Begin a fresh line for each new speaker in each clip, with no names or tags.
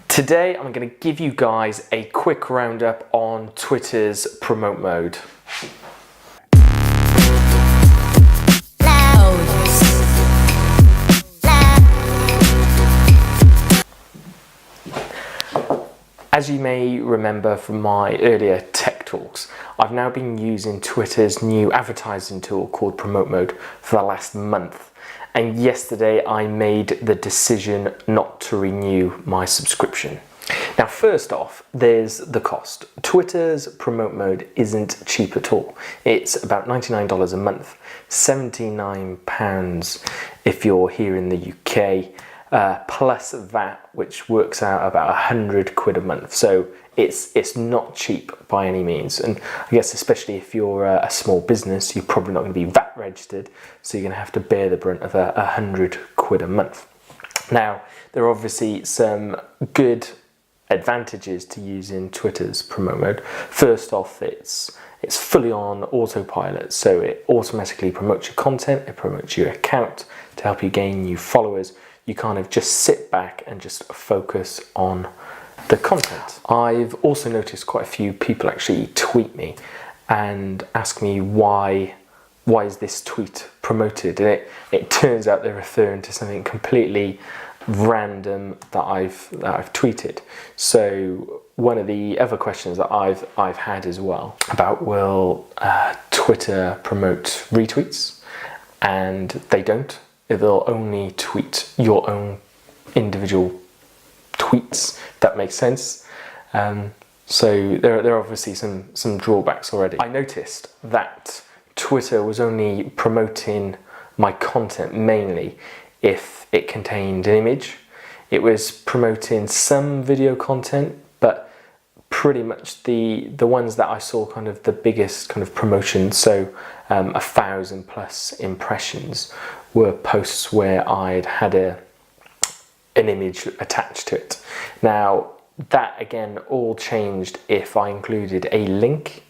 Today I'm going to give you guys a quick roundup on Twitter's promote mode. As you may remember from my earlier tech talks, I've now been using Twitter's new advertising tool called Promote Mode for the last month. And yesterday I made the decision not to renew my subscription. Now, first off, there's the cost. Twitter's Promote Mode isn't cheap at all. It's about $99 a month, £79 if you're here in the UK. Plus VAT, which works out about 100 quid a month. So it's not cheap by any means. And I guess especially if you're a small business, you're probably not going to be VAT registered. So you're going to have to bear the brunt of 100 quid a month. Now, there are obviously some good advantages to using Twitter's promote mode. First off, it's fully on autopilot. So it automatically promotes your content, it promotes your account to help you gain new followers. You kind of just sit back and just focus on the content. I've also noticed quite a few people actually tweet me and ask me why is this tweet promoted, and it turns out they're referring to something completely random that I've tweeted. So one of the other questions that I've had as well about will Twitter promote retweets, and they don't. They'll only tweet your own individual tweets, if that makes sense. So there are obviously some drawbacks already. I noticed that Twitter was only promoting my content mainly if it contained an image. It was promoting some video content, but pretty much the ones that I saw kind of the biggest kind of promotions, so 1,000+ impressions, were posts where I'd had an image attached to it. Now that again all changed if I included a link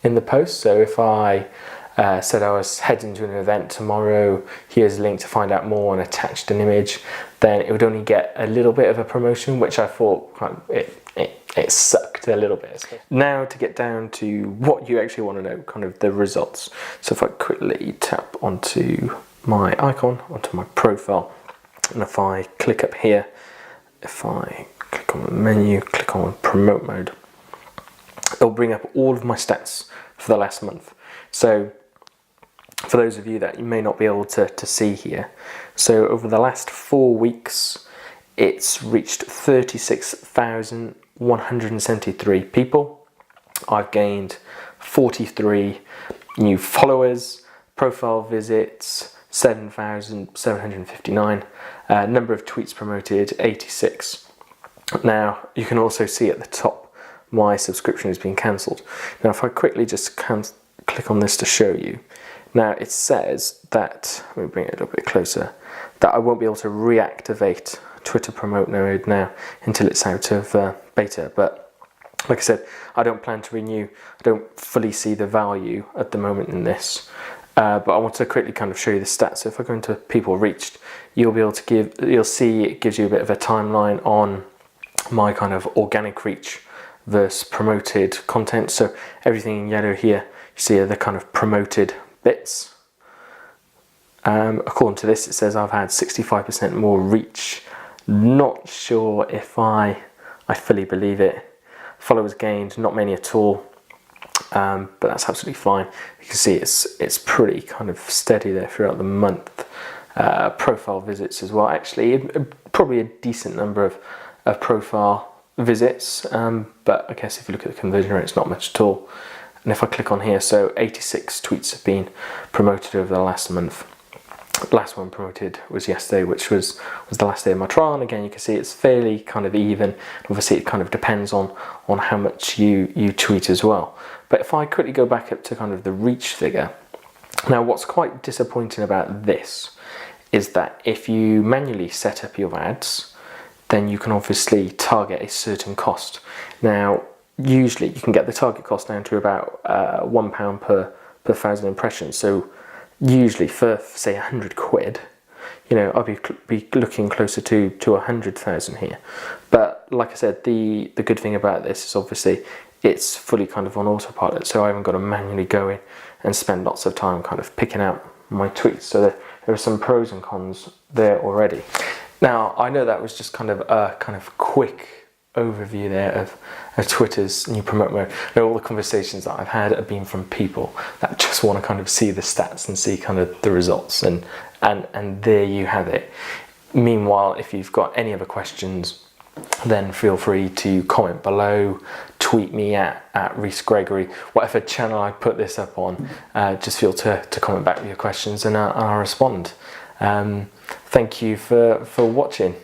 in the post. So if I said I was heading to an event tomorrow, here's a link to find out more, and attached an image, then it would only get a little bit of a promotion, which I thought it sucked a little bit. Now to get down to what you actually want to know, kind of the results. So if I quickly tap onto my icon, onto my profile, and if I click up here, if I click on the menu, click on promote mode, it'll bring up all of my stats for the last month. So for those of you that you may not be able to see here, so over the last 4 weeks, it's reached 36,173 people. I've gained 43 new followers, profile visits 7,759, number of tweets promoted 86. Now you can also see at the top my subscription has been cancelled. Now if I quickly just click on this to show you, now it says that, let me bring it a little bit closer, that I won't be able to reactivate Twitter promote mode now until it's out of beta. But like I said, I don't plan to renew. I don't fully see the value at the moment in this. But I want to quickly kind of show you the stats. So if I go into people reached, you'll see it gives you a bit of a timeline on my kind of organic reach versus promoted content. So everything in yellow here, you see are the kind of promoted bits. According to this, it says I've had 65% more reach. Not sure if I fully believe it. Followers gained, not many at all. But that's absolutely fine. You can see it's pretty kind of steady there throughout the month. Profile visits as well. Actually, probably a decent number of profile visits. But I guess if you look at the conversion rate, it's not much at all. And if I click on here, so 86 tweets have been promoted over the last month. The last one promoted was yesterday, which was the last day of my trial, and again you can see it's fairly kind of even. Obviously it kind of depends on how much you tweet as well. But if I quickly go back up to kind of the reach figure, now what's quite disappointing about this is that if you manually set up your ads, then you can obviously target a certain cost. Now usually you can get the target cost down to about £1 per 1,000 impressions. So usually for say 100 quid, I'll be looking closer to 100,000 here. But like I said, the good thing about this is obviously it's fully kind of on autopilot, so I haven't got to manually go in and spend lots of time kind of picking out my tweets. So there are some pros and cons there already. Now, I know that was just kind of a quick overview there of Twitter's new promote mode. All the conversations that I've had have been from people that just want to kind of see the stats and see kind of the results, and there you have it. Meanwhile, if you've got any other questions, then feel free to comment below, tweet me at Rhys Gregory, whatever channel I put this up on. Just feel to comment back with your questions, and I'll respond. Thank you for watching.